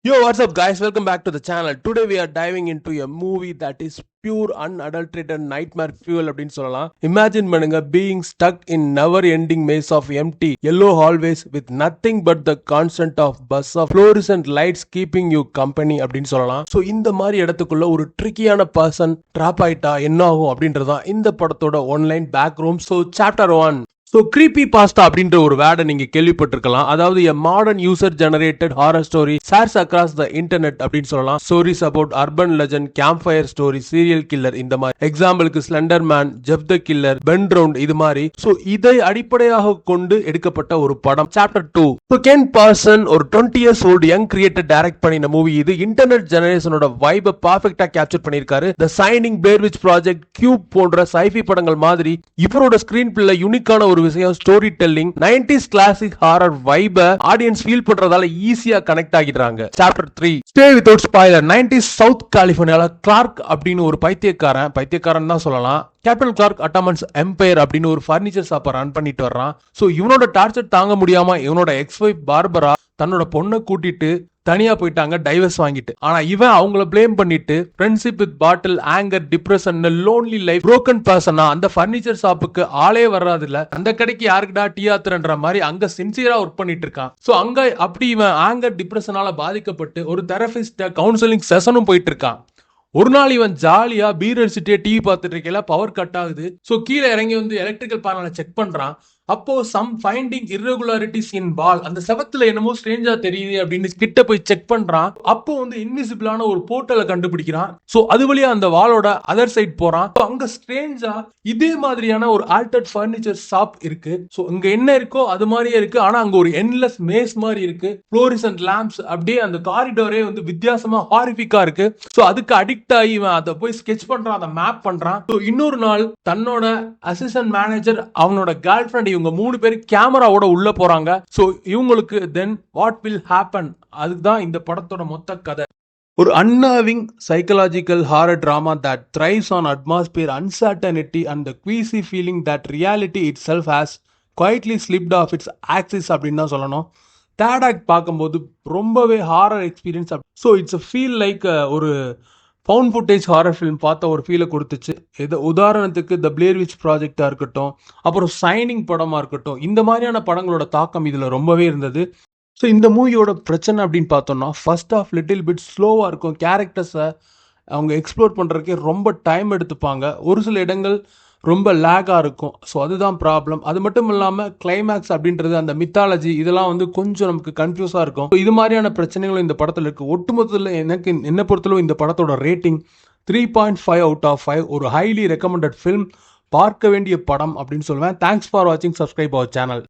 Yo, what's up, guys? Welcome back to the channel. Today we are diving into a movie that is pure unadulterated nightmare fuel அப்படின்னு சொல்லலாம். Imagine பண்ணுங்க being stuck in never ending maze of empty yellow hallways with nothing but the constant of buzz of fluorescent lights keeping you company அப்படின்னு சொல்லலாம். So இந்த மாதிரி இடத்துக்குள்ள ஒரு ட்ரிக்கியான person drop ஆயிட்டா என்ன ஆகும் அப்படின்றதான் இந்த படத்தோட one line back room. So chapter 1. So creepy pasta அப்படின்ற ஒரு வேர்டை நீங்க கேள்விப்பட்டிருக்கலாம். அதாவது a modern user generated horror story shares across the internet அப்படின்னு சொல்லலாம். Stories about urban legend, campfire story, serial killer, இந்த மாதிரி எக்ஸாம்பிளுக்கு Slender Man, Jeff the Killer, Ben Drowned, இது மாதிரி. ஸோ இதை அடிப்படையாக கொண்டு எடுக்கப்பட்ட ஒரு படம் சாப்டர் 2. ஸோ கென் பார்சன் ஒரு 20 years old young creator direct பண்ணின மூவி இது. இன்டர்நெட் ஜெனரேஷனோட வைபை பர்ஃபெக்டா கேப்சர் பண்ணியிருக்காரு. The Shining, Blair Witch Project, Cube போன்ற சைஃபி படங்கள் மாதிரி இவரோட ஸ்கிரீன் பிள்ளை யூனிக்கான ஒரு விஷயம் story telling. 90s classic horror வைப ஆடியன்ஸ் ஃபீல் பண்றதால ஈஸியா கனெக்ட் ஆகிடுறாங்க. Chapter 3. Stay without spoiler. 90s south கலிபோர்னியால கிளார்க் அப்படின்னு ஒரு பைத்தியக்காரன் தான் சொல்லலாம். கேப்டன் கிளார்க் அட்டாமன்ஸ் எம்பையர் அப்படின்னு ஒரு ஃபர்னிச்சர் ஷாப்பை ரன் பண்ணிட்டு வர்றான். ஸோ இவனோட டார்ச்சர் தாங்க முடியாம இவனோட எக்ஸ் ஒய்ஃப் பார்பரா தன்னோட பொண்ணை கூட்டிட்டு தனியா போயிட்டாங்க டைவர்ஸ் வாங்கிட்டு. ஆனா இவன் அவங்கள பிளேம் பண்ணிட்டு friendship with bottle, anger, depression, lonely life, broken persona அந்த ஃபர்னிச்சர் ஷாப்புக்கு ஆளே வர்றது இல்ல. அந்த கடைக்கு யாருக்குடா டீ ஆத்துறன்ற மாதிரி அங்க சின்சியரா ஒர்க் பண்ணிட்டு இருக்கான். சோ அங்க அப்படி இவன் ஆங்கர், டிப்ரெஷனால பாதிக்கப்பட்டு ஒரு தெரபிஸ்ட் கவுன்சிலிங் செஷனும் போயிட்டு இருக்கான். ஒரு நாள் இவன் ஜாலியா பீர் அடிச்சுட்டே டிவி பார்த்துட்டு இருக்கல பவர் கட் ஆகுது. ஸோ கீழே இறங்கி வந்து எலக்ட்ரிக்கல் பேனலை செக் பண்றான். அப்போ சம் ஃபைண்டிங் irregularities இன் வால், அந்த செவத்துல என்னமோ ஸ்ட்ரேஞ்சா தெரியுது அப்படின்னு கிட்ட போய் செக் பண்றான். அப்போ வந்து இன்விசிபிளான ஒரு போர்ட்டலை கண்டுபிடிக்கிறான். சோ அது வழியா அந்த வாலோட அதர் சைட் போறான். அங்க ஸ்ட்ரேஞ்சா இதே மாதிரியான ஒரு ஆல்டர்ட் ஃபர்னிச்சர் ஷாப் இருக்கு. சோ இங்க என்ன இருக்கோ அது மாதிரியே இருக்கு. ஆனா அங்க ஒரு என்லெஸ் மேஸ் மாதிரி இருக்கு. ஃப்ளோரிசன்ட் லேம்ப்ஸ், அப்படியே அந்த காரிடோரே வந்து வித்தியாசமா ஹாரிஃபிக்கா இருக்கு. சோ அதுக்கு அடிக்ட் ஆகி இவன் அதை போய் ஸ்கெட்ச் பண்றான், அதை மேப் பண்றான். சோ இன்னொரு நாள் தன்னோட அசிஸ்டன்ட் மேனேஜர், அவனோட கேர்ள் ஃபிரெண்ட், இவங்க 3 பேர் கேமராவோட உள்ள போறாங்க. சோ இவங்களுக்கு தென் வாட் வில் ஹேப்பன், அதுதான் இந்த படத்தோட மொத்த கதை. ஒரு unnerving psychological horror drama that thrives on atmosphere, uncertainty and the queasy feeling that reality itself has quietly slipped off its axis அப்படின்னு தான் சொல்லணும். தேர்ட் ஆக்ட் பார்க்கும்போது ரொம்பவே horror experience. So it's feel like ஒரு ஃபவுண்ட் ஃபுட்டேஜ் ஹாரர் ஃபிலிம் பார்த்த ஒரு ஃபீலை கொடுத்துச்சு. இது உதாரணத்துக்கு த பிளேர் விட்ச் ப்ராஜெக்டாக இருக்கட்டும், அப்புறம் சைனிங் படமாக இருக்கட்டும், இந்த மாதிரியான படங்களோட தாக்கம் இதில் ரொம்பவே இருந்தது. ஸோ இந்த மூவியோட பிரச்சனை அப்படின்னு பார்த்தோம்னா, ஃபர்ஸ்ட் ஆஃப் லிட்டில் பிட் ஸ்லோவாக இருக்கும். கேரக்டர்ஸை அவங்க எக்ஸ்ப்ளோர் பண்ணுறதுக்கே ரொம்ப டைம் எடுத்துப்பாங்க. ஒரு சில இடங்கள் ரொம்ப லேக்காக இருக்கும். ஸோ அதுதான் ப்ராப்ளம். அது மட்டும் இல்லாமல் கிளைமேக்ஸ் அப்படின்றது, அந்த மித்தாலஜி, இதெல்லாம் வந்து கொஞ்சம் நமக்கு கன்ஃபியூஸாக இருக்கும். இது மாதிரியான பிரச்சனைகளும் இந்த படத்தில் இருக்குது. ஒட்டுமொத்தத்தில் என்ன பொறுத்தளவு இந்த படத்தோட ரேட்டிங் 3.5 அவுட் ஆஃப் 5. ஒரு ஹைலி ரெக்கமெண்டட் ஃபிலிம், பார்க்க வேண்டிய படம் அப்படின்னு சொல்லுவேன். தேங்க்ஸ் ஃபார் வாட்சிங். Subscribe our channel.